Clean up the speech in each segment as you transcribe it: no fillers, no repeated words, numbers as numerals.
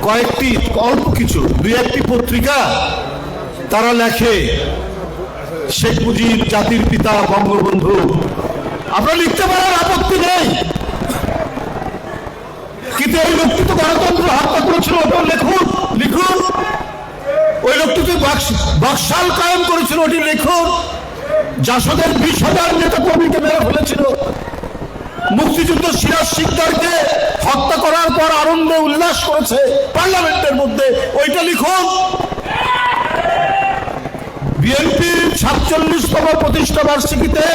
কয়েকটি অল্প কিছু দুই একটি পত্রিকা তারা লেখে শেখ মুজিব জাতির পিতা বঙ্গবন্ধু। আপনারা লিখতে পারেন, আপত্তি নেই, কিন্তু ওই লোকটি তো গণতন্ত্র হত্যা করেছিল, ওটা লিখুন লিখুন। ওই লোকটি তো বাকশাল কায়েম করেছিল, ওটি লিখুন। জাসদের 20,000 নেতা কর্মীকে মেরে ফেলেছিল। মুক্তিযুদ্ধ সিরাজ শিকদারকে হত্যা করার পর আনন্দে উল্লাস করেছে পার্লামেন্টের মধ্যে, ওইটা লিখুন। বিএনপির 47তম প্রতিষ্ঠা বার্ষিকীতে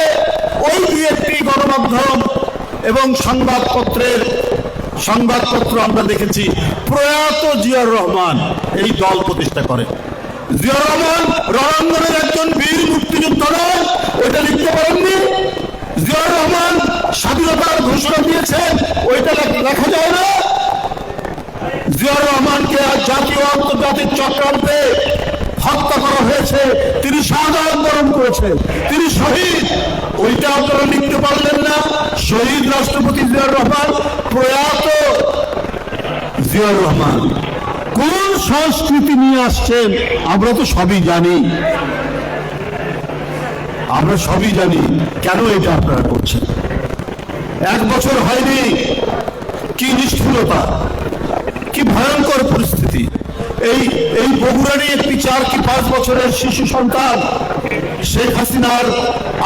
ওই বিএনপি গণমাধ্যম এবং সংবাদপত্র আমরা দেখেছি প্রয়াত জিয়াউর রহমান এই দল প্রতিষ্ঠা করে। জিয়াউর রহমান রণাঙ্গনের একজন বীর মুক্তিযোদ্ধা নয়, ওইটা লিখতে পারেননি। জিয়াউর রহমান স্বাধীনতার ঘোষণা দিয়েছেন, ওইটা লেখা যায় না। জিয়াউর রহমানকে জাতীয় আন্তর্জাতিক চক্রান্তে হত্যা করা হয়েছে, তিনি শাহাদাত বরণ করেছেন, তিনি শহীদ, ওইটা আপনারা লিখতে পারলেন না। শহীদ রাষ্ট্রপতি জিয়াউর রহমান, প্রয়াত জিয়াউর রহমান কোন সংস্কৃতি নিয়ে আসছেন আমরা তো সবই জানি, আমরা সবই জানি। কেন এটা আপনারা করছেন? 1 বছর হয়নি, কি নিষ্ঠুরতা, কি ভয়ঙ্কর পরিস্থিতি। এই বগুড়ার একটি 4 কি 5 বছরের শিশু সন্তান শেখ হাসিনার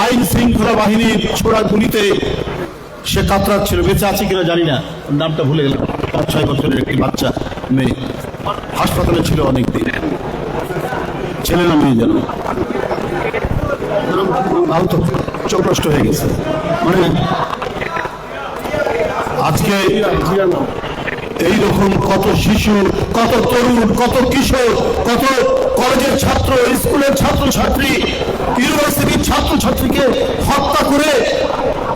আইন শৃঙ্খলা বাহিনীর ছোড়া গুলিতে সে কাতরাচ্ছিল। বেঁচে আছে কিনা জানি না, নামটা ভুলে গেলাম। 5-6 বছরের একটি বাচ্চা মেয়ে হাসপাতালে ছিল অনেকদিন, ছেলে না মেয়ে যেন, আহত, চোখ নষ্ট হয়ে গেছে। মানে আজকে এইরকম কত শিশু, কত তরুণ, কত কিশোর, কত কলেজের ছাত্র, স্কুলের ছাত্রছাত্রী, ইউনিভার্সিটির ছাত্রছাত্রীকে হত্যা করে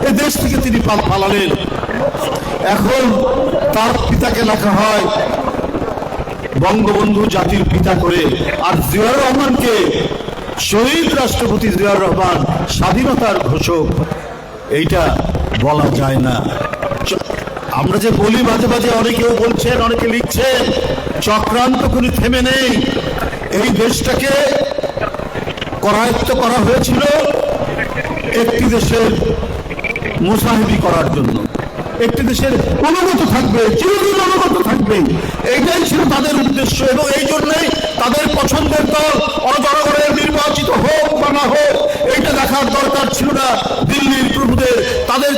এ দেশ থেকে তিনি পালালেন। এখন তার পিতাকে লেখা হয় বঙ্গবন্ধু জাতির পিতা করে, আর জিয়াউর রহমানকে শহীদ রাষ্ট্রপতি জিয়াউর রহমান স্বাধীনতার ঘোষক, এইটা বলা যায় না। আমরা যে বলি মাঝে মাঝে, অনেকেও বলছেন, অনেকে লিখছেন, চক্রান্ত কোনো থেমে নেই। এই দেশটাকে করায়ত্ত করা হয়েছিল একটি দেশের মুসাহিবি করার জন্য, একটি দেশের অনুগত থাকবে, চিরদিন অনুগত থাকবে, এইটাই ছিল তাদের উদ্দেশ্য। এবং এই জন্যই তাদের পছন্দের দল জনগণের নির্বাচিত হোক বা না হোক, এইটা দেখার দরকার ছিল না দিল্লির প্রভুদের। তাদের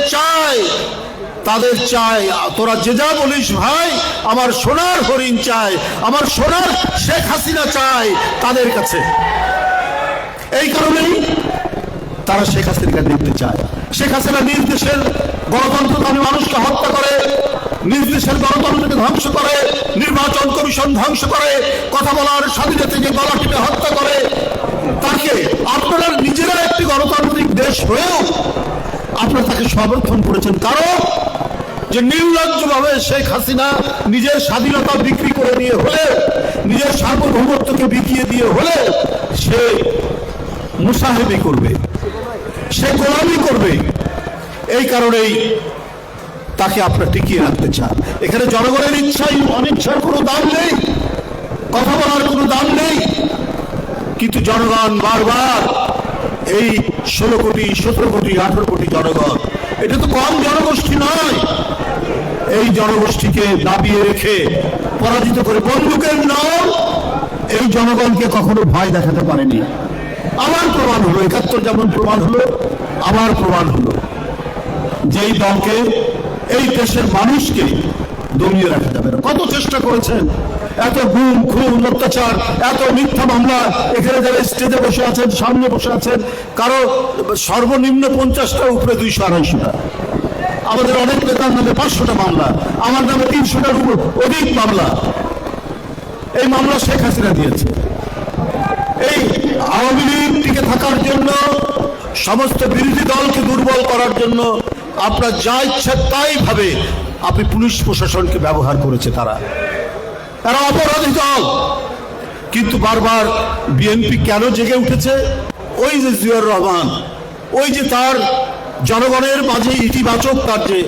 চাই তোরা যে যা বলিস ভাই, আমার সোনার হরিণ চাই, আমার সোনার শেখ হাসিনা চাই তাদের কাছে। এই কারণেই তারা শেখ হাসিনাকে দেখতে চায়। শেখ হাসিনা নিজ দেশের গণতন্ত্রকামী মানুষকে হত্যা করে, নিজ দেশের গণতন্ত্রকে ধ্বংস করে, নির্বাচন কমিশন ধ্বংস করে, কথা বলার স্বাধীনতাকে গলা টিপে হত্যা করে। তাকে আপনারা নিজেরা একটি গণতান্ত্রিক দেশ হয়েও আপনারা তাকে সমর্থন করেছেন, কারণ যে নির্লজ্জভাবে শেখ হাসিনা নিজের স্বাধীনতা বিক্রি করে দিয়ে হলে, নিজের সার্বভৌমত্বকে বিকিয়ে দিয়ে হলে সে মুসাহিবি করবে, সে গোলামি করবে। এই কারণেই তাকে আপনারা টিকিয়ে রাখতে চান। এখানে জনগণের ইচ্ছাই অনিচ্ছার কোনো দাম নেই, কথা বলার কোনো দাম নেই, কিন্তু জনগণ বারবার এই 16 কোটি 17 কোটি 18 কোটি জনগণ, এটা তো কম জনগোষ্ঠী নয়, এই জনগোষ্ঠীকে দাবিয়ে রেখে পরাজিত করে বন্দুকের নাম এই জনগণকে কখনো ভয় দেখাতে পারেনি। আমার প্রমাণ হলো, 71 যেমন প্রমাণ হলো, আমার প্রমাণ হলো যেই দলকে, এই দেশের মানুষকে দমিয়ে রাখা যাবে না। কত চেষ্টা করেছেন, এত গুম খুন অত্যাচার, এত মিথ্যা মামলা। এখানে যারা স্টেজে বসে আছেন, সামনে বসে আছেন, কারো সর্বনিম্ন 50টা, উপরে 200-250টা। আমাদের অনেক নেতার নামে 500টা মামলা, আমার নামে 300টার উপর অধিক মামলা। এই মামলা শেখ হাসিনা দিয়েছে। এই আওয়ামী লীগ টিকে থাকার জন্য, সমস্ত বিরোধী দলকে দুর্বল করার জন্য আপনার যা ইচ্ছা তাই ভাবে আপনি পুলিশ প্রশাসনকে ব্যবহার করেছে। তারা অপরাধী দল। কিন্তু বারবার বিএনপি কেন জেগে উঠেছে? ওই যে জিয়াউর রহমান, ওই যে তার জনগণের মাঝে ইতিবাচক তার যে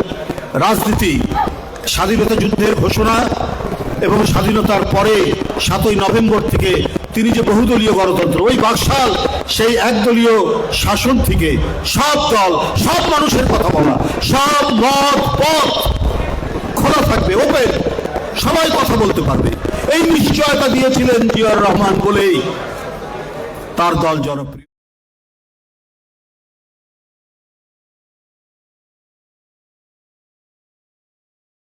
রাজনীতি, স্বাধীনতা যুদ্ধের ঘোষণা, এবং স্বাধীনতার পরে 7ই নভেম্বর থেকে তিনি যে বহুদলীয় গণতন্ত্র, ওই বাকশাল সেই একদলীয় শাসন থেকে সব দল, সব মানুষের কথা বলা, সব মত পথ খোলা থাকবে, ওপেন, সবাই কথা বলতে পারবে, এই নিশ্চয়তা দিয়েছিলেন জিয়াউর রহমান বলেই তার দল জনপ্রিয়।